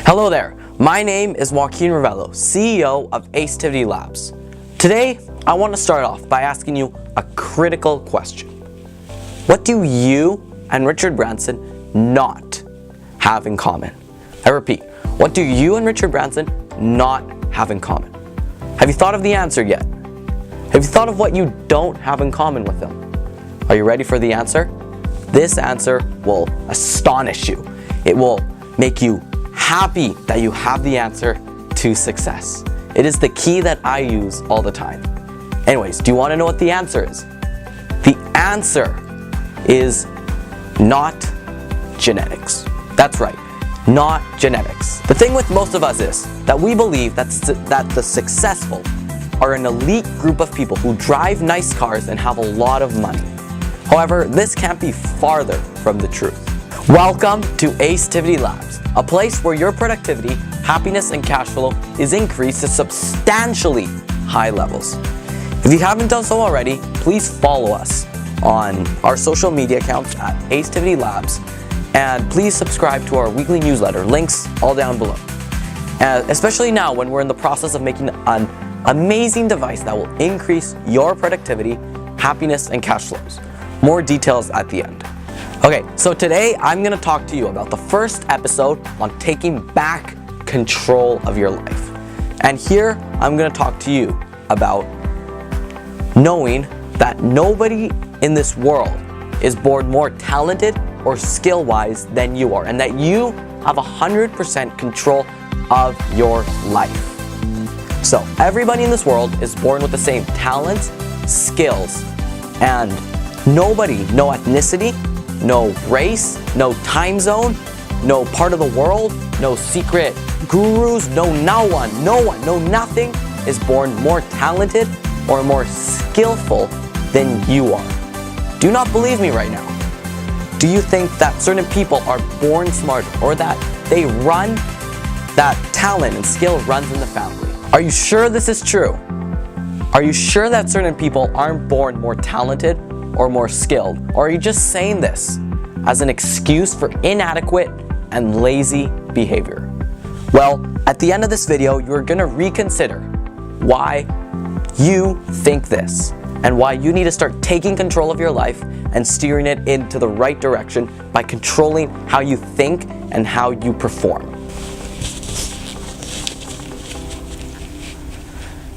Hello there, my name is Joaquin Ravello, CEO of Acetivity Labs. Today, I want to start off by asking you a critical question. What do you and Richard Branson not have in common? I repeat, what do you and Richard Branson not have in common? Have you thought of the answer yet? Have you thought of what you don't have in common with them? Are you ready for the answer? This answer will astonish you. It will make you happy that you have the answer to success. It is the key that I use all the time. Anyways, do you want to know what the answer is? The answer is not genetics. That's right, not genetics. The thing with most of us is that we believe that the successful are an elite group of people who drive nice cars and have a lot of money. However, this can't be farther from the truth. Welcome to Acetivity Labs, a place where your productivity, happiness, and cash flow is increased to substantially high levels. If you haven't done so already, please follow us on our social media accounts at Acetivity Labs, and please subscribe to our weekly newsletter, links all down below. Especially now when we're in the process of making an amazing device that will increase your productivity, happiness, and cash flows. More details at the end. Okay, so today I'm going to talk to you about the first episode on taking back control of your life. And here I'm going to talk to you about knowing that nobody in this world is born more talented or skill-wise than you are, and that you have 100% control of your life. So everybody in this world is born with the same talents, skills, and nobody, no ethnicity, no race, no time zone, no part of the world, no secret gurus, no nothing is born more talented or more skillful than you are. Do you not believe me right now? Do you think that certain people are born smart, or that they run, that talent and skill runs in the family? Are you sure this is true? Are you sure that certain people aren't born more talented or more skilled? Or are you just saying this as an excuse for inadequate and lazy behavior? Well, at the end of this video, you're gonna reconsider why you think this and why you need to start taking control of your life and steering it into the right direction by controlling how you think and how you perform.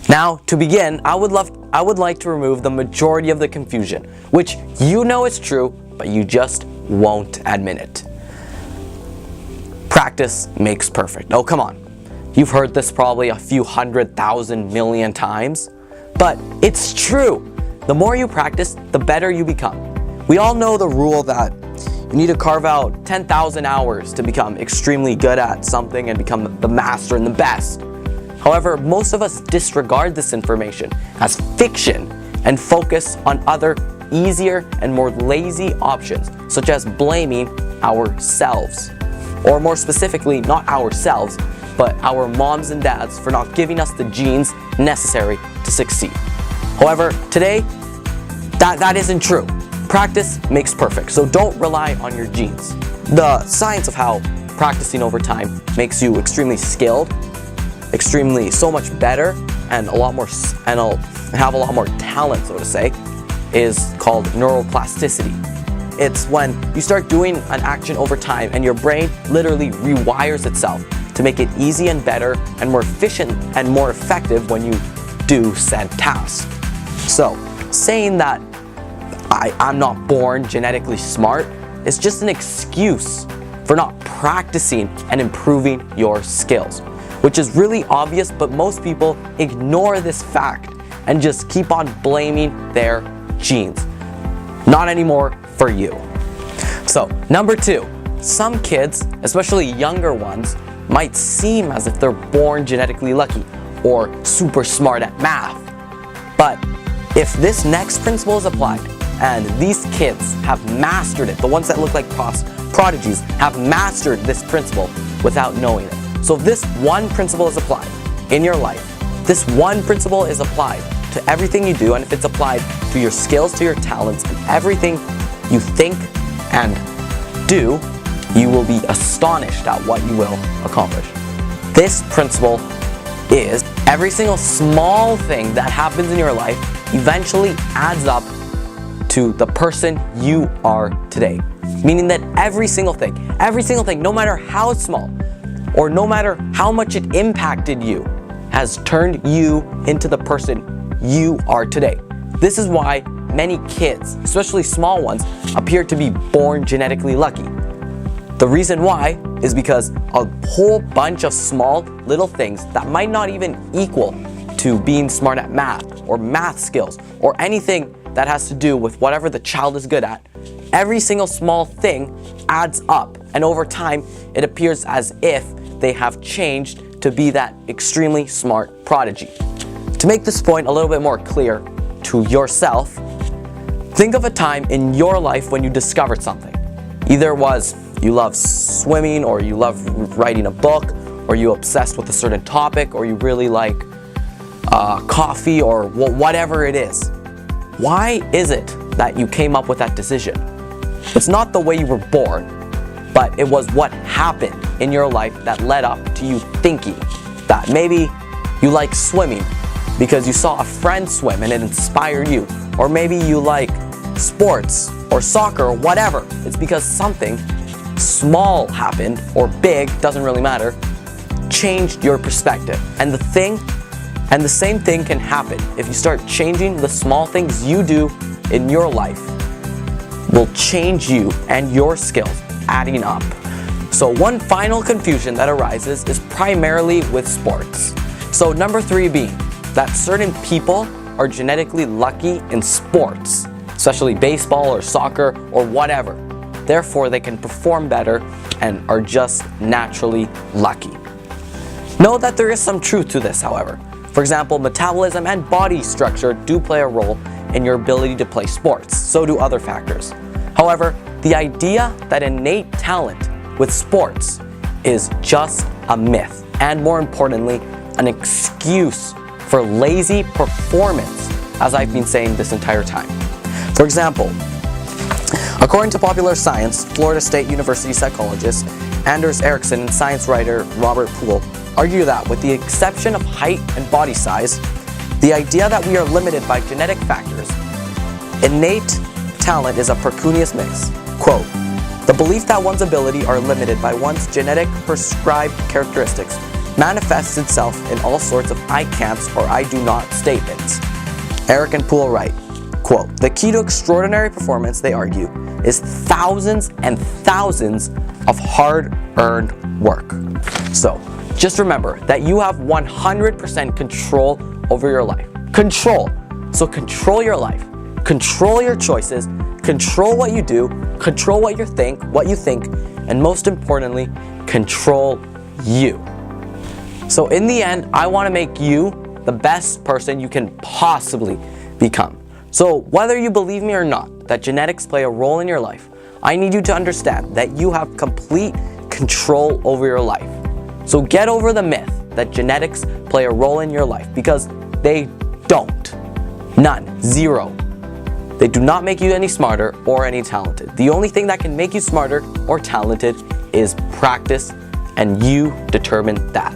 Now, to begin, I would like to remove the majority of the confusion, which you know is true, but you just won't admit it. Practice makes perfect. Oh, come on. You've heard this probably a few 100,000 million times, but it's true. The more you practice, the better you become. We all know the rule that you need to carve out 10,000 hours to become extremely good at something and become the master and the best. However, most of us disregard this information as fiction and focus on other easier and more lazy options, such as blaming ourselves. Or more specifically, not ourselves, but our moms and dads for not giving us the genes necessary to succeed. However, today, that isn't true. Practice makes perfect, so don't rely on your genes. The science of how practicing over time makes you extremely skilled, so much better, and have a lot more talent, so to say, is called neuroplasticity. It's when you start doing an action over time and your brain literally rewires itself to make it easy and better and more efficient and more effective when you do said task. So, saying that I'm not born genetically smart is just an excuse for not practicing and improving your skills, which is really obvious, but most people ignore this fact and just keep on blaming their genes. Not anymore for you. So, number 2, some kids, especially younger ones, might seem as if they're born genetically lucky or super smart at math. But if this next principle is applied, and these kids have mastered it, the ones that look like prodigies have mastered this principle without knowing it. So if this one principle is applied in your life, this one principle is applied to everything you do, and if it's applied to your skills, to your talents, and everything you think and do, you will be astonished at what you will accomplish. This principle is every single small thing that happens in your life eventually adds up to the person you are today. Meaning that every single thing, no matter how small or no matter how much it impacted you, has turned you into the person you are today. This is why many kids, especially small ones, appear to be born genetically lucky. The reason why is because a whole bunch of small little things that might not even equal to being smart at math or math skills or anything that has to do with whatever the child is good at, every single small thing adds up, and over time it appears as if they have changed to be that extremely smart prodigy. To make this point a little bit more clear to yourself, think of a time in your life when you discovered something. Either it was you love swimming, or you love writing a book, or you obsessed with a certain topic, or you really like coffee, or whatever it is. Why is it that you came up with that decision? It's not the way you were born, but it was what happened in your life that led up to you thinking that maybe you like swimming because you saw a friend swim and it inspired you. Or maybe you like sports or soccer or whatever. It's because something small happened, or big, doesn't really matter, changed your perspective. And the same thing can happen if you start changing the small things you do in your life will change you and your skills adding up. So one final confusion that arises is primarily with sports. So number 3 being that certain people are genetically lucky in sports, especially baseball or soccer or whatever. Therefore, they can perform better and are just naturally lucky. Know that there is some truth to this, however. For example, metabolism and body structure do play a role in your ability to play sports. So do other factors. However, the idea that innate talent with sports is just a myth, and more importantly, an excuse for lazy performance, as I've been saying this entire time. For example, according to Popular Science, Florida State University psychologist Anders Ericsson and science writer Robert Poole argue that with the exception of height and body size, the idea that we are limited by genetic factors, innate talent is a precunious mix. Quote, the belief that one's ability are limited by one's genetic prescribed characteristics manifests itself in all sorts of I can'ts or I do not statements. Eric and Poole write, quote, the key to extraordinary performance, they argue, is thousands and thousands of hard-earned work. So, just remember that you have 100% control over your life. Control. So control your life. Control your choices. Control what you do. Control what you think, and most importantly, control you. So in the end, I want to make you the best person you can possibly become. So whether you believe me or not that genetics play a role in your life, I need you to understand that you have complete control over your life. So get over the myth that genetics play a role in your life, because they don't. None. Zero. They do not make you any smarter or any talented. The only thing that can make you smarter or talented is practice, and you determine that.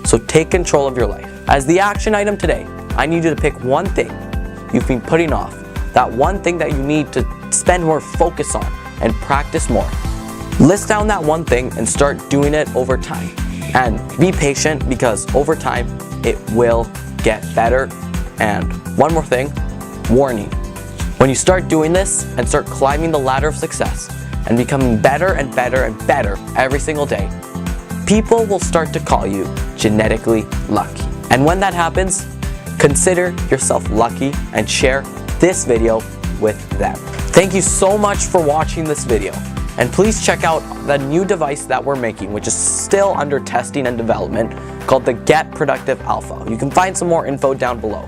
So take control of your life. As the action item today, I need you to pick one thing you've been putting off, that one thing that you need to spend more focus on and practice more. List down that one thing and start doing it over time. And be patient, because over time it will get better. And one more thing, warning. When you start doing this and start climbing the ladder of success and becoming better and better and better every single day, people will start to call you genetically lucky. And when that happens, consider yourself lucky and share this video with them. Thank you so much for watching this video. And please check out the new device that we're making, which is still under testing and development, called the Get Productive Alpha. You can find some more info down below.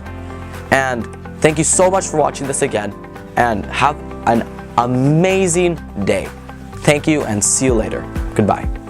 And thank you so much for watching this again, and have an amazing day. Thank you, and see you later. Goodbye.